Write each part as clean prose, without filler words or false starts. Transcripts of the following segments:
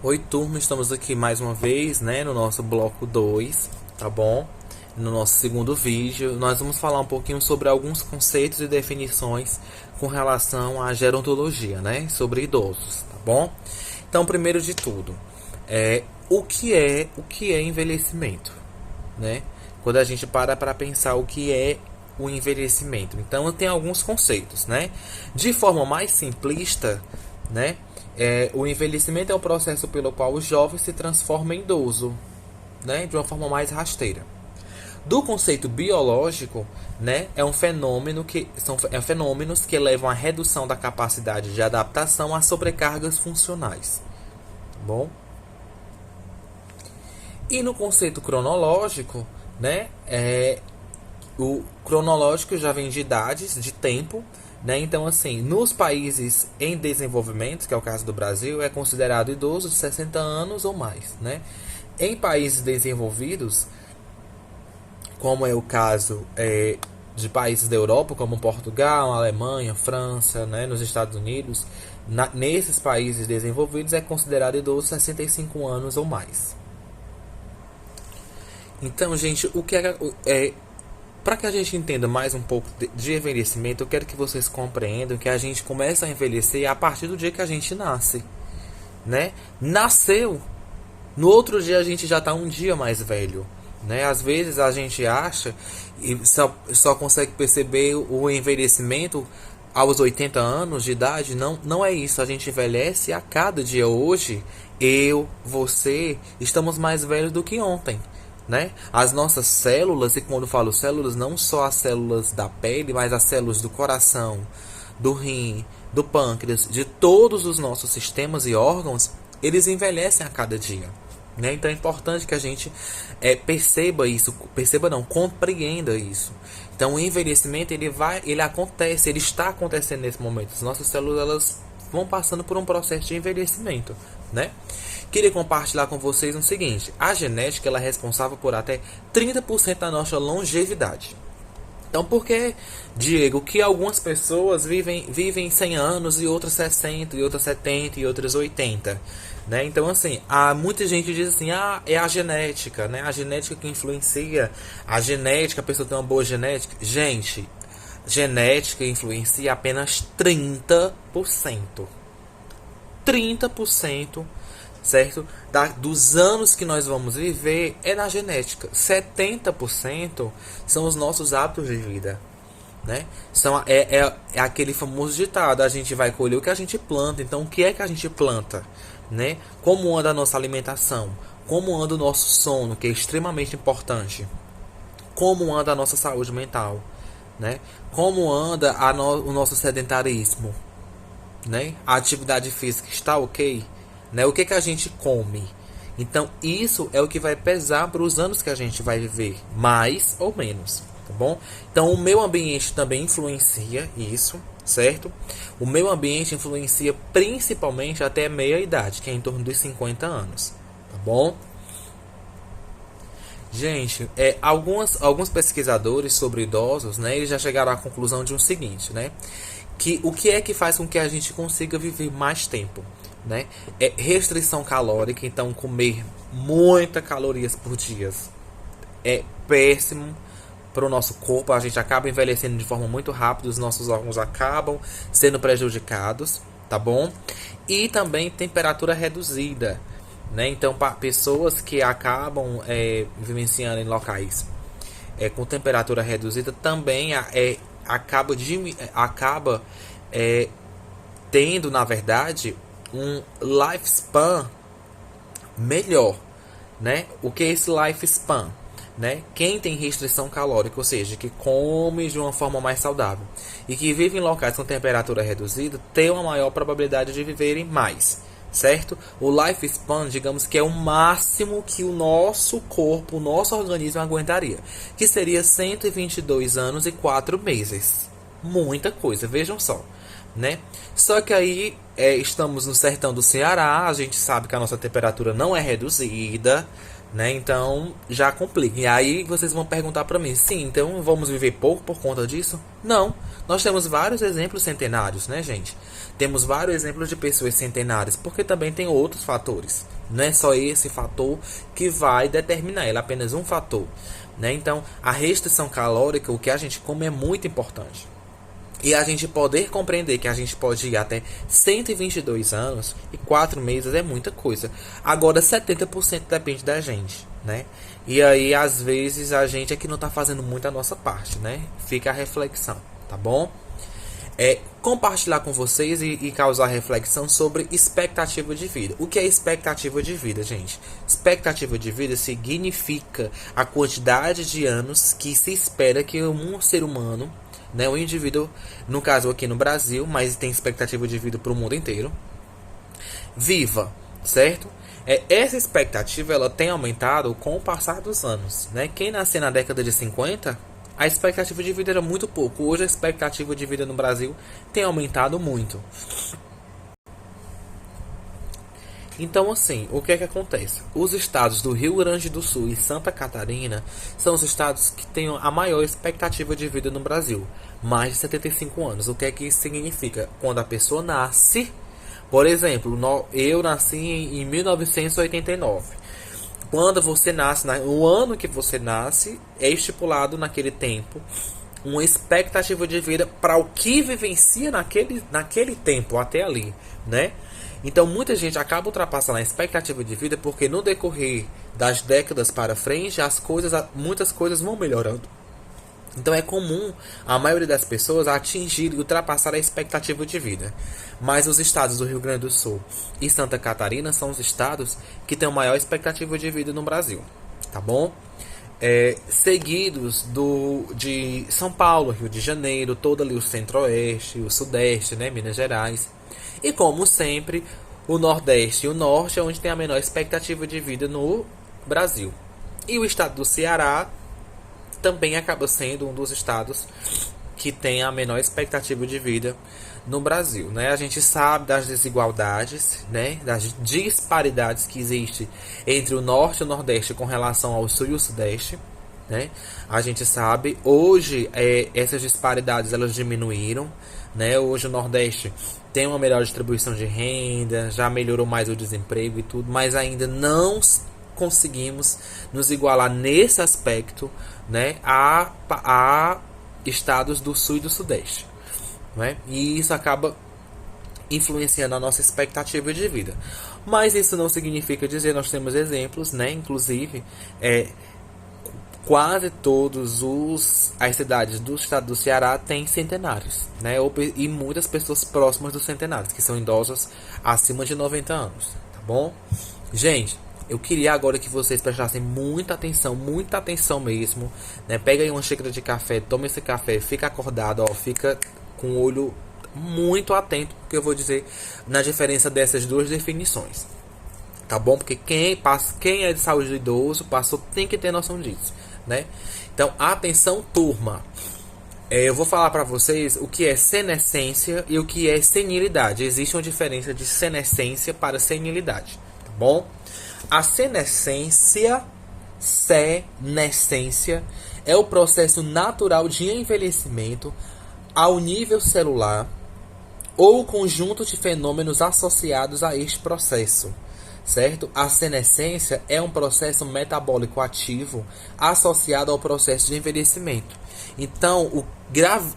Oi, turma, estamos aqui mais uma vez, né, no nosso bloco 2, tá bom? No nosso segundo vídeo, nós vamos falar um pouquinho sobre alguns conceitos e definições com relação à gerontologia, né, sobre idosos, tá bom? Então, primeiro de tudo, o que é envelhecimento, né? Quando a gente para pensar o que é o envelhecimento. Então, tem alguns conceitos, né? De forma mais simplista, né? O envelhecimento é o processo pelo qual o jovem se transforma em idoso, né? De uma forma mais rasteira. Do conceito biológico, né? É um fenômeno que são fenômenos que levam à redução da capacidade de adaptação a sobrecargas funcionais. Tá bom? E no conceito cronológico, né? O cronológico já vem de idades, de tempo, né? Então, assim, nos países em desenvolvimento, que é o caso do Brasil, é considerado idoso de 60 anos ou mais, né? Em países desenvolvidos, como é o caso de países da Europa, como Portugal, Alemanha, França, né? Nos Estados Unidos, nesses países desenvolvidos é considerado idoso 65 anos ou mais. Então, gente, o que é para que a gente entenda mais um pouco de envelhecimento, eu quero que vocês compreendam que a gente começa a envelhecer a partir do dia que a gente nasce, né? Nasceu, no outro dia a gente já está um dia mais velho, né? Às vezes a gente acha e só consegue perceber o envelhecimento aos 80 anos de idade. Não, não é isso. A gente envelhece a cada dia. Hoje, eu, você, estamos mais velhos do que ontem, né? As nossas células, e quando eu falo células, não só as células da pele, mas as células do coração, do rim, do pâncreas, de todos os nossos sistemas e órgãos, eles envelhecem a cada dia, né? Então é importante que a gente perceba isso, perceba não, compreenda isso. Então o envelhecimento ele acontece, ele está acontecendo nesse momento. As nossas células elas vão passando por um processo de envelhecimento, né? Queria compartilhar com vocês o seguinte: a genética ela é responsável por até 30% da nossa longevidade. Então, por que, Diego, que algumas pessoas vivem 100 anos e outras 60, e outras 70 e outras 80? Né? Então, assim, há muita gente diz assim, é a genética, né? A genética que influencia, a genética, a pessoa tem uma boa genética. Gente, genética influencia apenas 30%. 30%, certo? Dos anos que nós vamos viver é na genética. 70% são os nossos hábitos de vida, né? É aquele famoso ditado: a gente vai colher o que a gente planta. Então, o que é que a gente planta, né? Como anda a nossa alimentação? Como anda o nosso sono, que é extremamente importante? Como anda a nossa saúde mental, né? Como anda o nosso sedentarismo, né? A atividade física está ok, né? O que que a gente come? Então isso é o que vai pesar para os anos que a gente vai viver, mais ou menos, tá bom? Então o meio ambiente também influencia isso, certo? O meio ambiente influencia principalmente até meia idade, que é em torno dos 50 anos, tá bom? Gente, alguns pesquisadores sobre idosos, né, eles já chegaram à conclusão de um seguinte, né, que o que é que faz com que a gente consiga viver mais tempo, né, é restrição calórica. Então comer muitas calorias por dia é péssimo para o nosso corpo. A gente acaba envelhecendo de forma muito rápida, os nossos órgãos acabam sendo prejudicados, tá bom? E também temperatura reduzida, né? Então, para pessoas que acabam vivenciando em locais com temperatura reduzida, também acaba tendo, na verdade, um lifespan melhor, né? O que é esse lifespan? Né? Quem tem restrição calórica, ou seja, que come de uma forma mais saudável e que vive em locais com temperatura reduzida, tem uma maior probabilidade de viverem mais, certo? O lifespan, digamos que é o máximo que o nosso corpo, o nosso organismo aguentaria, que seria 122 anos e 4 meses. Muita coisa, vejam só, né? Só que aí estamos no sertão do Ceará, a gente sabe que a nossa temperatura não é reduzida, né? Então já complica. E aí vocês vão perguntar para mim, sim, então vamos viver pouco por conta disso? Não. Nós temos vários exemplos centenários, né, gente? Temos vários exemplos de pessoas centenárias, porque também tem outros fatores. Não é só esse fator que vai determinar, ele é apenas um fator, né? Então, a restrição calórica, o que a gente come é muito importante. E a gente poder compreender que a gente pode ir até 122 anos e 4 meses é muita coisa. Agora 70% depende da gente, né? E aí às vezes a gente é que não está fazendo muito a nossa parte, né? Fica a reflexão, tá bom? Compartilhar com vocês e causar reflexão sobre expectativa de vida. O que é expectativa de vida, gente? Expectativa de vida significa a quantidade de anos que se espera que um ser humano, né, um indivíduo, no caso aqui no Brasil, mas tem expectativa de vida para o mundo inteiro, viva, certo? Essa expectativa ela tem aumentado com o passar dos anos, né? Quem nasceu na década de 50, a expectativa de vida era muito pouco. Hoje a expectativa de vida no Brasil tem aumentado muito. Então, assim, o que é que acontece? Os estados do Rio Grande do Sul e Santa Catarina são os estados que têm a maior expectativa de vida no Brasil, mais de 75 anos. O que é que isso significa? Quando a pessoa nasce, por exemplo, eu nasci em 1989. Quando você nasce, o ano que você nasce, é estipulado naquele tempo uma expectativa de vida para o que vivencia naquele tempo até ali, né? Então muita gente acaba ultrapassando a expectativa de vida porque no decorrer das décadas para frente muitas coisas vão melhorando. Então é comum a maioria das pessoas atingir e ultrapassar a expectativa de vida. Mas os estados do Rio Grande do Sul e Santa Catarina são os estados que têm a maior expectativa de vida no Brasil, tá bom? Seguidos de São Paulo, Rio de Janeiro, todo ali o Centro-Oeste, o Sudeste, né, Minas Gerais. E como sempre, o Nordeste e o Norte é onde tem a menor expectativa de vida no Brasil. E o estado do Ceará também acaba sendo um dos estados que tem a menor expectativa de vida no Brasil, né? A gente sabe das desigualdades, né? Das disparidades que existem entre o Norte e o Nordeste com relação ao Sul e o Sudeste, né? A gente sabe, hoje essas disparidades elas diminuíram, né? Hoje o Nordeste tem uma melhor distribuição de renda, já melhorou mais o desemprego e tudo, mas ainda não conseguimos nos igualar nesse aspecto, né, a estados do Sul e do Sudeste, né? E isso acaba influenciando a nossa expectativa de vida. Mas isso não significa dizer, nós temos exemplos, né? Inclusive, quase todas as cidades do estado do Ceará têm centenários, né? E muitas pessoas próximas dos centenários, que são idosas acima de 90 anos, tá bom? Gente, eu queria agora que vocês prestassem muita atenção mesmo, né? Pega aí uma xícara de café, toma esse café, fica acordado, ó, fica com o olho muito atento, porque eu vou dizer na diferença dessas duas definições, tá bom? Porque quem é de saúde do idoso tem que ter noção disso, né? Então, atenção, turma. Eu vou falar para vocês o que é senescência e o que é senilidade. Existe uma diferença de senescência para senilidade, tá bom? A senescência é o processo natural de envelhecimento ao nível celular ou conjunto de fenômenos associados a este processo, certo? A senescência é um processo metabólico ativo associado ao processo de envelhecimento. Então,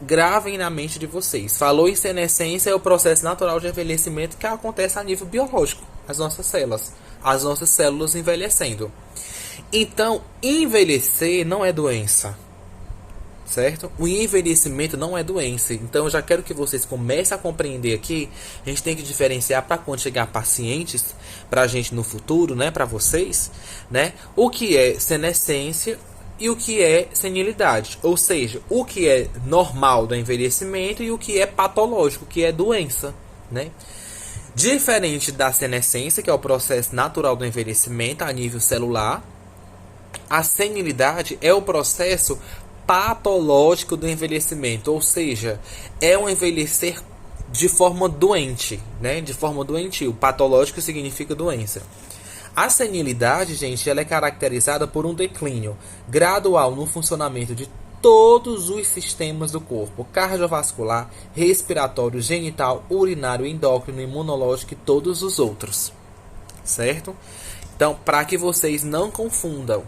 gravem na mente de vocês. Falou em senescência, é o processo natural de envelhecimento que acontece a nível biológico. As nossas células envelhecendo. Então, envelhecer não é doença, certo? O envelhecimento não é doença. Então, eu já quero que vocês comecem a compreender aqui. A gente tem que diferenciar para quando chegar pacientes para a gente no futuro, né? Para vocês, né? O que é senescência e o que é senilidade. Ou seja, o que é normal do envelhecimento e o que é patológico, que é doença, né? Diferente da senescência, que é o processo natural do envelhecimento a nível celular, a senilidade é o processo patológico do envelhecimento, ou seja, é um envelhecer de forma doente, né? De forma doentil. Patológico significa doença. A senilidade, gente, ela é caracterizada por um declínio gradual no funcionamento de todos os sistemas do corpo: cardiovascular, respiratório, genital, urinário, endócrino, imunológico e todos os outros. Certo? Então, para que vocês não confundam,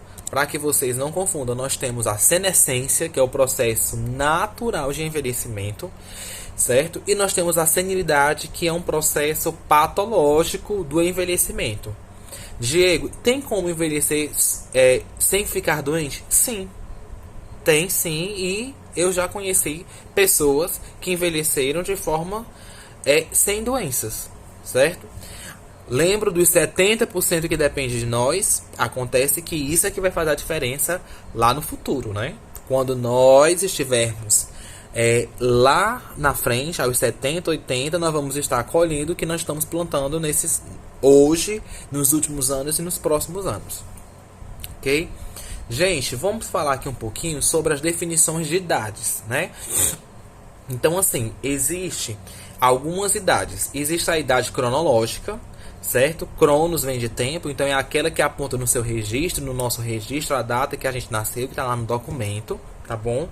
nós temos a senescência, que é o processo natural de envelhecimento, certo? E nós temos a senilidade, que é um processo patológico do envelhecimento. Diego, tem como envelhecer sem ficar doente? Sim, tem sim, e eu já conheci pessoas que envelheceram de forma sem doenças, certo? Lembro dos 70% que depende de nós. Acontece que isso é que vai fazer a diferença lá no futuro, né? Quando nós estivermos lá na frente, aos 70, 80, nós vamos estar colhendo o que nós estamos plantando hoje, nos últimos anos e nos próximos anos. Ok? Gente, vamos falar aqui um pouquinho sobre as definições de idades, né? Então, assim, existe algumas idades. Existe a idade cronológica, certo? Cronos vem de tempo, então é aquela que aponta no seu registro, no nosso registro, a data que a gente nasceu, que está lá no documento, tá bom?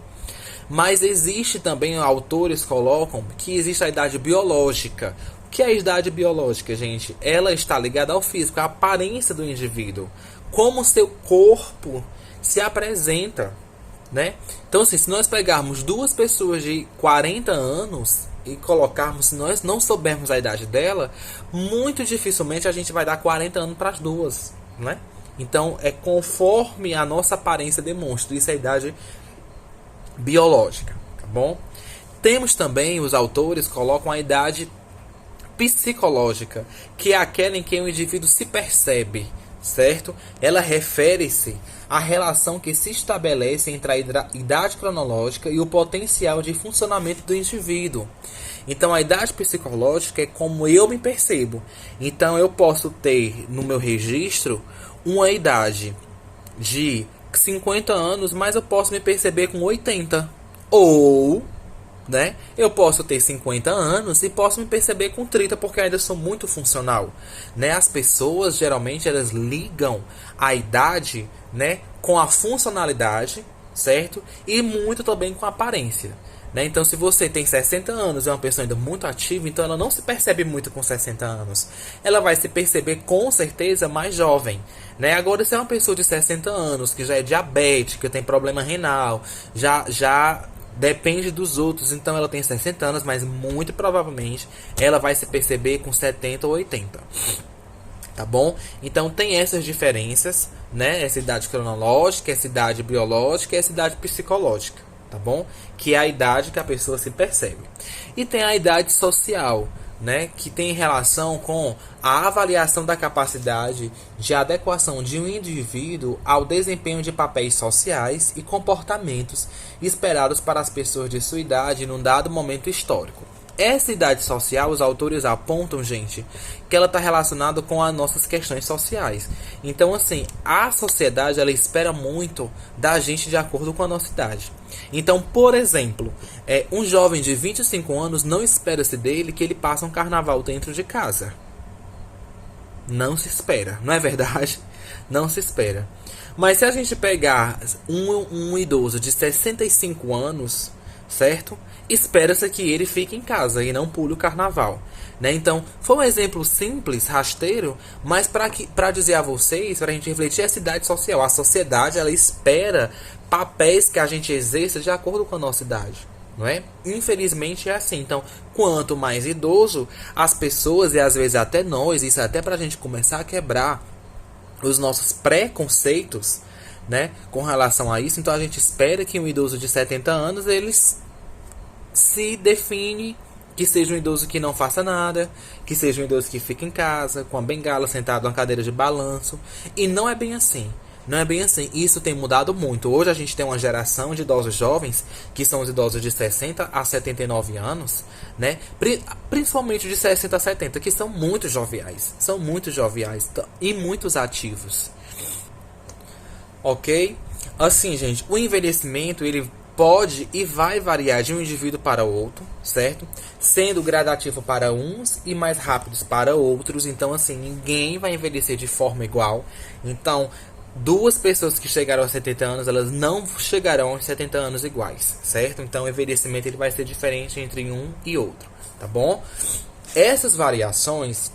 Mas existe também, autores colocam que existe a idade biológica. O que é a idade biológica, gente? Ela está ligada ao físico, à aparência do indivíduo, como o seu corpo se apresenta, né? Então, assim, se nós pegarmos duas pessoas de 40 anos e colocarmos, se nós não soubermos a idade dela, muito dificilmente a gente vai dar 40 anos para as duas, né? Então, é conforme a nossa aparência demonstra. Isso é a idade biológica, tá bom? Temos também, os autores colocam a idade psicológica, que é aquela em que o indivíduo se percebe, certo? Ela refere-se à relação que se estabelece entre a idade cronológica e o potencial de funcionamento do indivíduo. Então, a idade psicológica é como eu me percebo. Então, eu posso ter no meu registro uma idade de 50 anos, mas eu posso me perceber com 80. Ou, né, eu posso ter 50 anos e posso me perceber com 30, porque ainda sou muito funcional, né? As pessoas geralmente elas ligam a idade, né, com a funcionalidade, certo? E muito também com a aparência, né? Então, se você tem 60 anos e é uma pessoa ainda muito ativa, então ela não se percebe muito com 60 anos. Ela vai se perceber com certeza mais jovem, né? Agora, se é uma pessoa de 60 anos que já é diabética, tem problema renal, já depende dos outros, então ela tem 60 anos, mas muito provavelmente ela vai se perceber com 70 ou 80. Tá bom? Então tem essas diferenças, né? Essa idade cronológica, essa idade biológica e essa idade psicológica, tá bom? Que é a idade que a pessoa se percebe. E tem a idade social, né? Que tem relação com a avaliação da capacidade de adequação de um indivíduo ao desempenho de papéis sociais e comportamentos esperados para as pessoas de sua idade num dado momento histórico. Essa idade social, os autores apontam, gente, que ela está relacionada com as nossas questões sociais. Então, assim, a sociedade, ela espera muito da gente de acordo com a nossa idade. Então, por exemplo, um jovem de 25 anos, não espera-se dele que ele passe um carnaval dentro de casa. Não se espera, não é verdade? Não se espera. Mas se a gente pegar um idoso de 65 anos, certo? Espera-se que ele fique em casa e não pule o carnaval, né? Então, foi um exemplo simples, rasteiro, mas para dizer a vocês, para a gente refletir essa idade social. A sociedade, ela espera papéis que a gente exerça de acordo com a nossa idade, não é? Infelizmente é assim. Então, quanto mais idoso, as pessoas, e às vezes até nós, isso é até para a gente começar a quebrar os nossos preconceitos, né, com relação a isso. Então, a gente espera que um idoso de 70 anos, eles se define que seja um idoso que não faça nada, que seja um idoso que fique em casa, com a bengala, sentado numa cadeira de balanço. E não é bem assim. Não é bem assim. Isso tem mudado muito. Hoje a gente tem uma geração de idosos jovens, que são os idosos de 60 a 79 anos, né? Principalmente de 60 a 70, que são muito joviais. São muito joviais e muitos ativos. Ok? Assim, gente, o envelhecimento, ele pode e vai variar de um indivíduo para outro, certo? Sendo gradativo para uns e mais rápidos para outros. Então, assim, ninguém vai envelhecer de forma igual. Então, duas pessoas que chegaram aos 70 anos, elas não chegarão aos 70 anos iguais, certo? Então, o envelhecimento ele vai ser diferente entre um e outro, tá bom? Essas variações,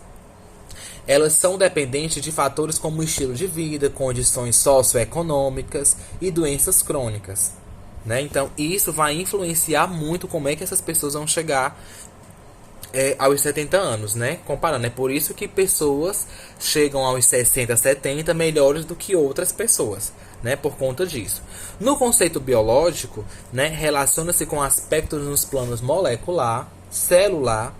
elas são dependentes de fatores como estilo de vida, condições socioeconômicas e doenças crônicas, né? Então, isso vai influenciar muito como é que essas pessoas vão chegar aos 70 anos, né? Comparando, é por isso que pessoas chegam aos 60, 70 melhores do que outras pessoas, né? Por conta disso. No conceito biológico, né, relaciona-se com aspectos nos planos molecular, celular,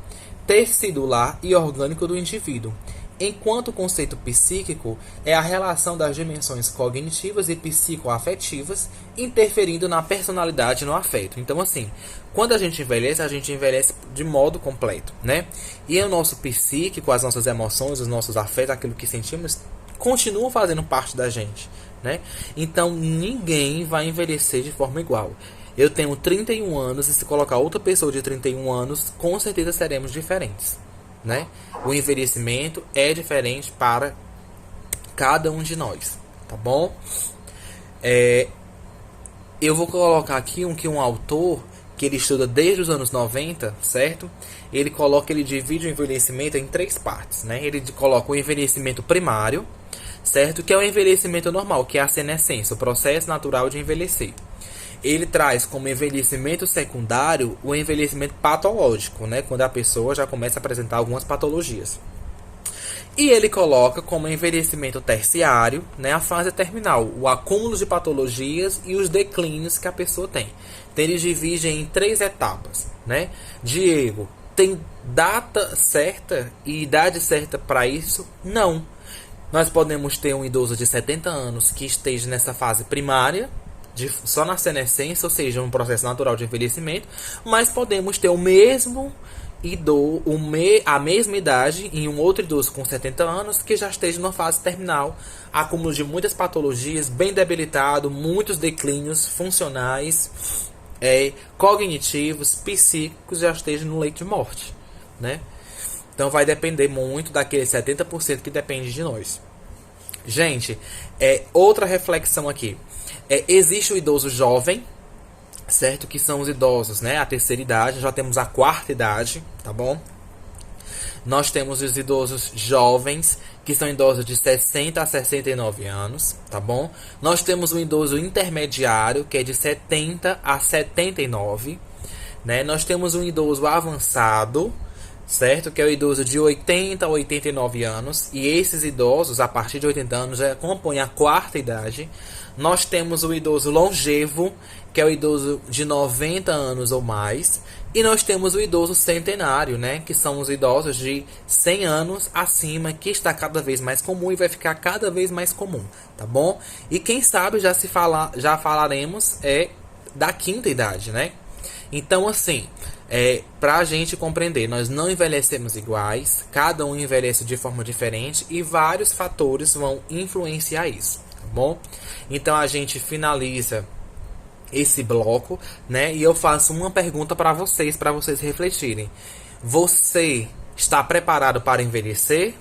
tecidular e orgânico do indivíduo. Enquanto o conceito psíquico é a relação das dimensões cognitivas e psicoafetivas interferindo na personalidade e no afeto. Então, assim, quando a gente envelhece de modo completo, né? E o nosso psíquico, as nossas emoções, os nossos afetos, aquilo que sentimos, continuam fazendo parte da gente, né? Então, ninguém vai envelhecer de forma igual. Eu tenho 31 anos e se colocar outra pessoa de 31 anos, com certeza seremos diferentes, né? O envelhecimento é diferente para cada um de nós, tá bom? Eu vou colocar aqui que um autor que ele estuda desde os anos 90, certo? Ele divide o envelhecimento em 3 partes, né? Ele coloca o envelhecimento primário, certo? Que é o envelhecimento normal, que é a senescência, o processo natural de envelhecer. Ele traz como envelhecimento secundário o envelhecimento patológico, né? Quando a pessoa já começa a apresentar algumas patologias. E ele coloca como envelhecimento terciário, né, a fase terminal, o acúmulo de patologias e os declínios que a pessoa tem. Então ele divide em 3 etapas, né? Diego, tem data certa e idade certa para isso? Não. Nós podemos ter um idoso de 70 anos que esteja nessa fase primária, só na senescência, ou seja, um processo natural de envelhecimento, mas podemos ter a mesma idade em um outro idoso com 70 anos que já esteja numa fase terminal, acúmulo de muitas patologias, bem debilitado, muitos declínios funcionais, cognitivos, psíquicos, já esteja no leito de morte, né? Então vai depender muito daqueles 70% que depende de nós. Gente, outra reflexão aqui. Existe o idoso jovem, certo? Que são os idosos, né? A terceira idade, já temos a quarta idade, tá bom? Nós temos os idosos jovens, que são idosos de 60 a 69 anos, tá bom? Nós temos um idoso intermediário, que é de 70 a 79, né? Nós temos um idoso avançado, certo? Que é o idoso de 80 a 89 anos. E esses idosos, a partir de 80 anos, já compõem a quarta idade. Nós temos o idoso longevo, que é o idoso de 90 anos ou mais. E nós temos o idoso centenário, né? Que são os idosos de 100 anos acima, que está cada vez mais comum e vai ficar cada vez mais comum, tá bom? E quem sabe já falaremos da quinta idade, né? Então, assim, para a gente compreender, nós não envelhecemos iguais, cada um envelhece de forma diferente e vários fatores vão influenciar isso, tá bom? Então a gente finaliza esse bloco, né? E eu faço uma pergunta para vocês refletirem. Você está preparado para envelhecer?